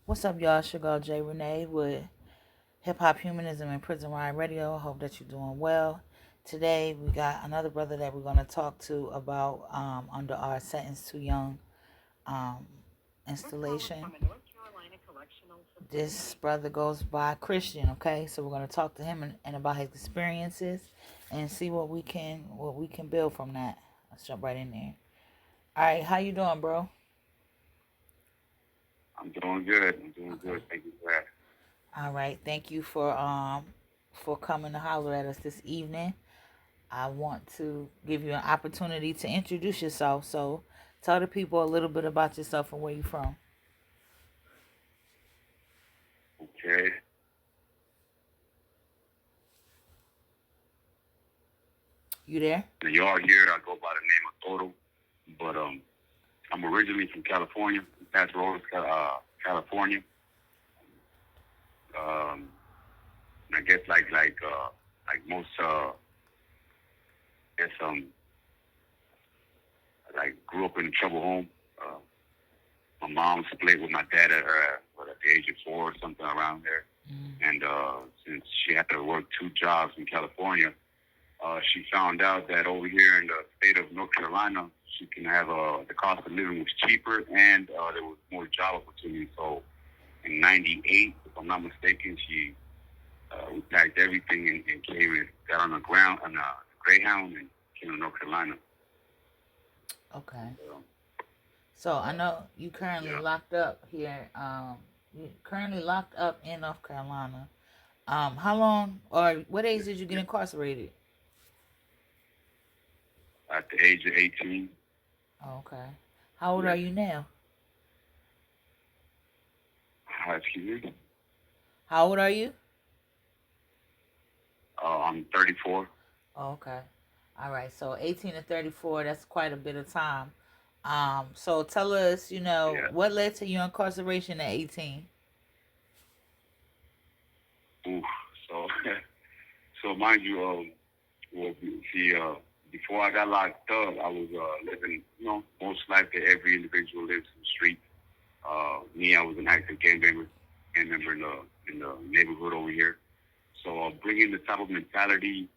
What's up, y'all? It's your girl J. Renee with Hip Hop Humanism and Prison Riot Radio. I hope that you're doing well. Today, we got another brother that we're going to talk to about under our Sentence Too Young um, installation. This brother goes by Christian, okay? So we're going to talk to him and about his experiences and see what we can build from that. Let's jump right in there. All right, how you doing, bro? I'm doing good. Thank you for asking. All right, thank you for coming to holler at us this evening. I want to give you an opportunity to introduce yourself. So, tell the people a little bit about yourself and where you're from. Okay. You there? Y'all here, I go by the name of Toto, but I'm originally from California, Paso Robles, California. And I guess like most guess like grew up in a trouble home. My mom split with my dad at the age of 4 or something around there. And since she had to work 2 jobs in California, she found out that over here in the state of North Carolina, she can have the cost of living was cheaper and there was more job opportunities. So in '98, if I'm not mistaken, she we packed everything and came and got on the ground on a Greyhound and came to North Carolina. Okay. So I know you currently locked up here. You currently locked up in North Carolina. How long or what age did you get incarcerated? At the age of 18. Okay. How old are you now? Excuse me? How old are you? I'm 34. Okay. All right. So 18 to 34, that's quite a bit of time. So tell us, what led to your incarceration at 18? Oof. So, so mind you, well, see, before I got locked up, I was living, most likely every individual lives in the street. Me, I was an active gang member in the neighborhood over here. So bringing the type of mentality,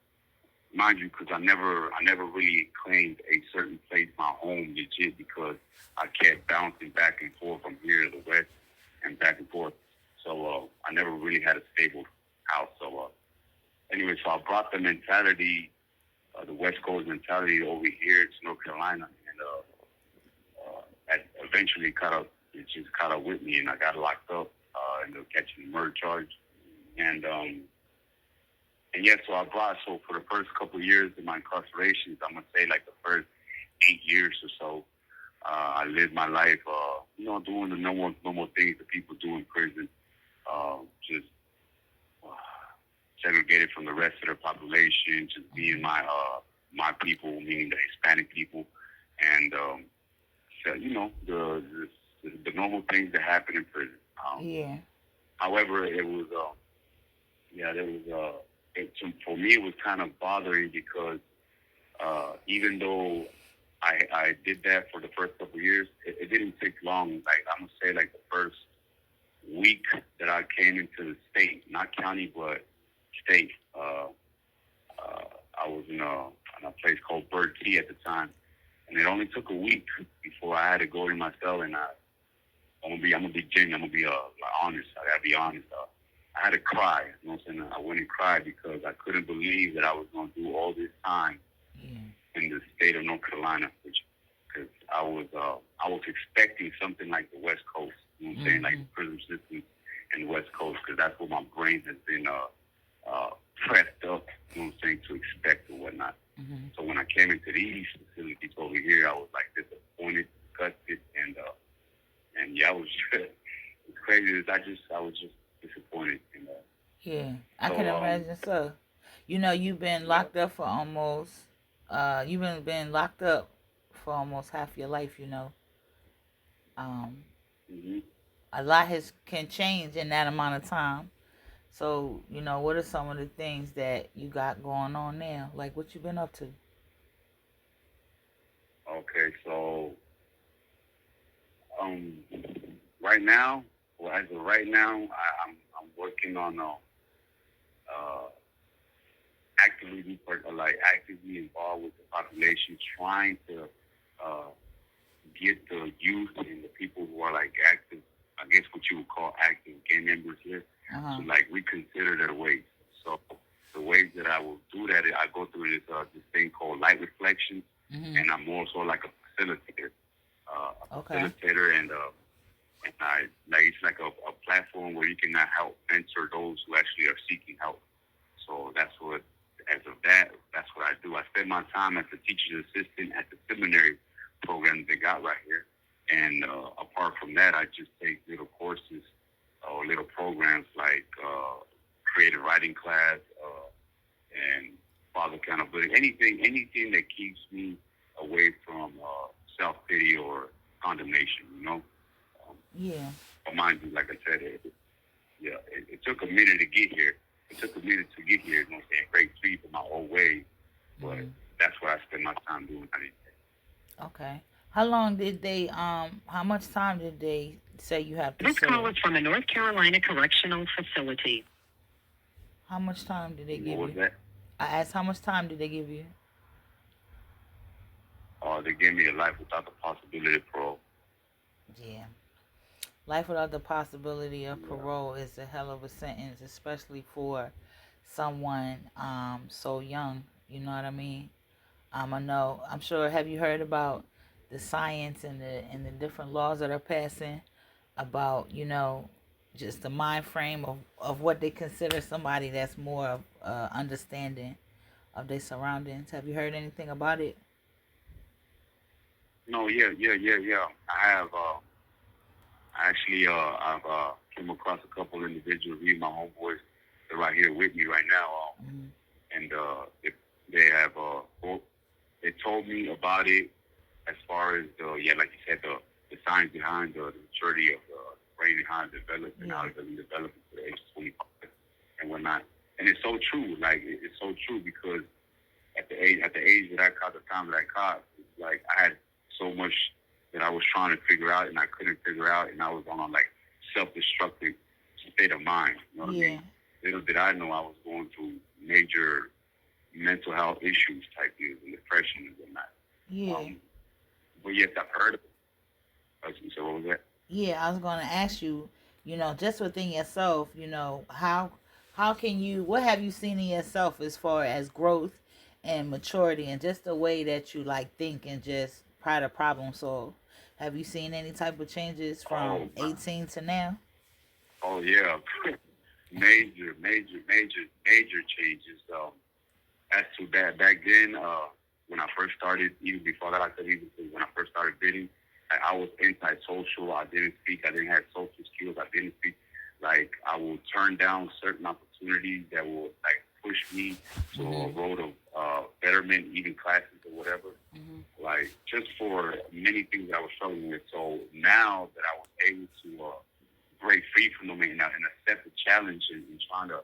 mind you, because I never really claimed a certain place my home legit because I kept bouncing back and forth from here to the west and back and forth. So I never really had a stable house. So anyway, so I brought the mentality, the West Coast mentality over here to North Carolina, and eventually it just caught up with me, and I got locked up, ended up catching a murder charge, and yeah, so for the first couple of years of my incarcerations, I'm gonna say like the first 8 years or so, I lived my life, doing the normal things that people do in prison, just segregated from the rest of the population, just being my people, meaning the Hispanic people, and so, the normal things that happen in prison. Yeah. However, it was for me it was kind of bothering because even though I did that for the first couple of years, it didn't take long. Like I'm gonna say, like the first week that I came into the state, not county, but state. I was in a place called Bird Key at the time, and it only took a week before I had to go in my cell, and I'm gonna be genuine. I'm gonna be honest. I gotta be honest. I had to cry. You know what I'm saying? I went and cried because I couldn't believe that I was gonna do all this time in the state of North Carolina, because I was expecting something like the West Coast. You know what I'm saying? Like the prison system in the West Coast, because that's what my brain has been pressed up. You know what I'm saying, to expect or whatnot. So when I came into these facilities over here, I was like disappointed, disgusted, and yeah, I was just, it's crazy. I was just disappointed. Yeah, I can imagine so. You've been locked up for almost, been locked up for almost half your life. Um, a lot can change in that amount of time. So, what are some of the things that you got going on now? Like, what you been up to? Okay, so right now, Well, as of right now, I'm working on uh, actively involved with the population, trying to uh, get the youth and the people who are like active, I guess what you would call active gang members here, Uh-huh. to like reconsider their ways. So the ways that I will do that, I go through this thing called light reflection, Mhm. and I'm also like a facilitator, Okay. and I like it's like a platform where you can help mentor those who actually are seeking help. So that's what, as of that, that's what I do. I spend my time as a teacher's assistant at the seminary program they got right here. And apart from that, I just take little courses or little programs like creative writing class and father accountability. Anything that keeps me away from self pity or condemnation. Um, Yeah. but mind you, like I said, it took a minute to get here. It took a minute to get here, break free from my old ways. But Mhm. that's what I spend my time doing. Okay. How long did they how much time did they say you have to This call serve? is from a North Carolina correctional facility. How much time did they What give was you? that? I asked how much time did they give you? They gave me a life without the possibility of parole. Yeah. Life without the possibility of Yeah. parole is a hell of a sentence, especially for someone so young. You know what I mean? I know. I'm sure. Have you heard about the science and the different laws that are passing about just the mind frame of what they consider somebody that's more understanding of their surroundings? Have you heard anything about it? No, yeah. I have actually I've came across a couple individuals, me and my homeboys, they're right here with me right now. Mm-hmm. And they have they told me about it as far as like you said, the science behind the maturity of the brain behind development, Yeah. how it doesn't develop until the age of 25 and whatnot. And it's so true. Like it's so true because at the age that I caught, the time that I caught, like I had so much that I was trying to figure out and I couldn't figure out, and I was on a like self-destructive state of mind. You know what I Yeah. mean? Little did I know I was going through major mental health issues type deals and depression and whatnot. Yeah. Um, but yes, I've heard of it. So what was that? Yeah, I was going to ask you, just within yourself, how can you, what have you seen in yourself as far as growth and maturity and just the way that you like think and just try to problem solve? Have you seen any type of changes from Oh, 18 to now? oh yeah, major changes. As to that, back then, when I first started, even before that, I said even when I first started bidding, I was antisocial. I didn't speak. I didn't have social skills. I didn't speak. Like I would turn down certain opportunities that would like push me to a Mm-hmm. road of betterment, even classes or whatever. Mm-hmm. Like just for many things that I was struggling with. So now that I was able to break free from them and accept the challenge and trying to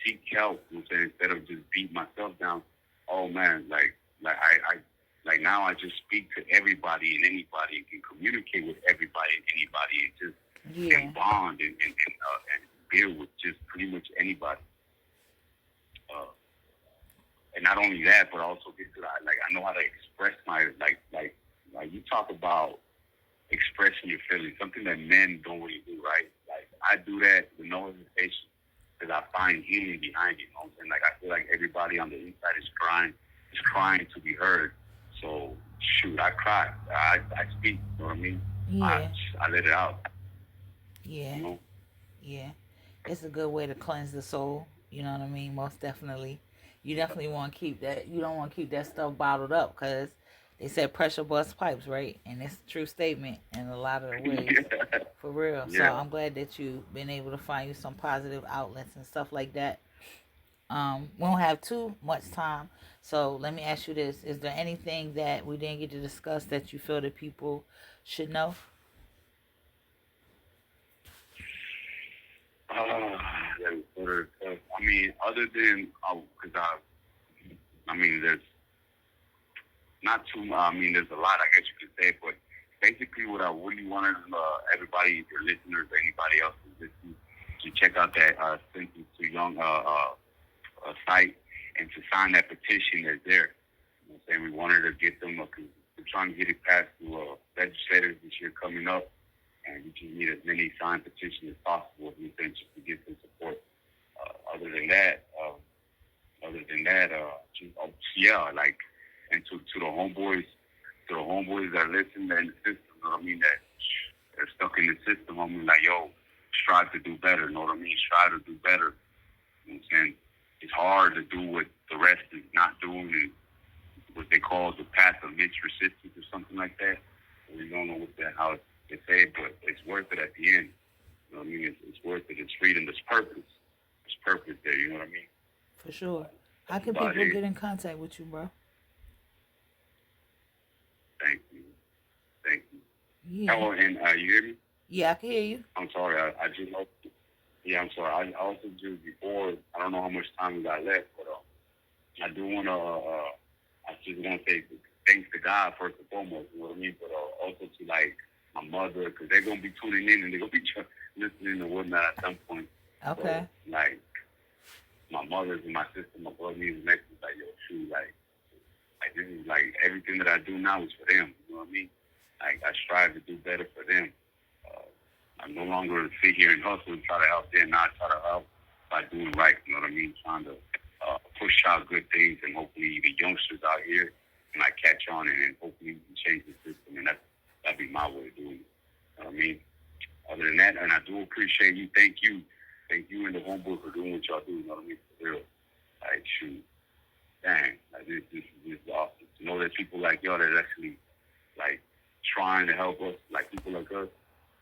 seek help, instead of just beat myself down. Oh man, I like now I just speak to everybody and anybody and can communicate with everybody and anybody and just Yeah. can bond and deal with just pretty much anybody. Uh, and not only that, but also get to like I know how to express my like you talk about expressing your feelings, something that men don't really do, right? Like I do that with no hesitation because I find healing behind it. You know what I'm saying? Like I feel like everybody on the inside is crying to be heard. So shoot, I cry, I speak. You know what I mean? I Yeah. I let it out. Yeah. You know? Yeah. It's a good way to cleanse the soul. You know what I mean? Most definitely. You definitely want to keep that. You don't want to keep that stuff bottled up because they said pressure busts pipes, right? And it's a true statement in a lot of the ways, for real. So Yeah. I'm glad that you've been able to find you some positive outlets and stuff like that. We don't have too much time, so let me ask you this: is there anything that we didn't get to discuss that you feel that people should know? That is sort of tough. I mean, other than because I mean, there's not too. I mean, there's a lot I guess you could say, but basically, what I really wanted everybody, your listeners, or anybody else, to system, to check out that Sentence to Young site and to sign that petition that's there. You know what I'm saying? We wanted to get them, because we're trying to get it passed through legislators this year coming up, and we just need as many signed petitions as possible if we think to get some support. Other than that, yeah, like, and to the homeboys that listen in the system, you know what I mean, that they're stuck in the system, I mean, like, yo, strive to do better, you know what I mean? Strive to do better. You know what I'm saying? It's hard to do what the rest is not doing, and what they call the path of least resistance or something like that. We don't know how they say it, but it's worth it at the end. You know what I mean? It's worth it. It's freedom. There's purpose. There's purpose there. You know what I mean? For sure. How can About people it. get in contact with you, bro? Thank you. Thank you. Yeah. Oh, and you hear me? Yeah, I can hear you. I'm sorry. I just hope. Yeah, I'm sorry. I also just before. I don't know how much time we got left, but I do want to. I just want to say thanks to God first and foremost. You know what I mean? But also to like my mother, because they're gonna be tuning in and they're gonna be listening and whatnot at some point. Okay. So, like my mother's and my sister, my brother, and next is like, yo, shoot, like this is like everything that I do now is for them. You know what I mean? Like I strive to do better for them. I no longer sit here and hustle and try to help them. Now I try to help by doing right. You know what I mean? Trying to push out good things, and hopefully the youngsters out here can like catch on, and hopefully we can change the system. And that'd be my way of doing it. You know what I mean? Other than that, and I do appreciate you. Thank you and the homeboy for doing what y'all do. You know what I mean? For real. Like, shoot, dang, like this is awesome. To know that people like y'all that actually like trying to help us, like people like us,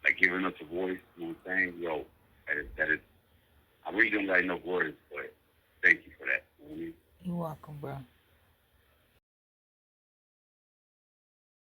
like giving us a voice. You know what I'm saying? Yo, that is. I really don't got enough words, but thank you for that. You know what I mean? You're welcome, bro.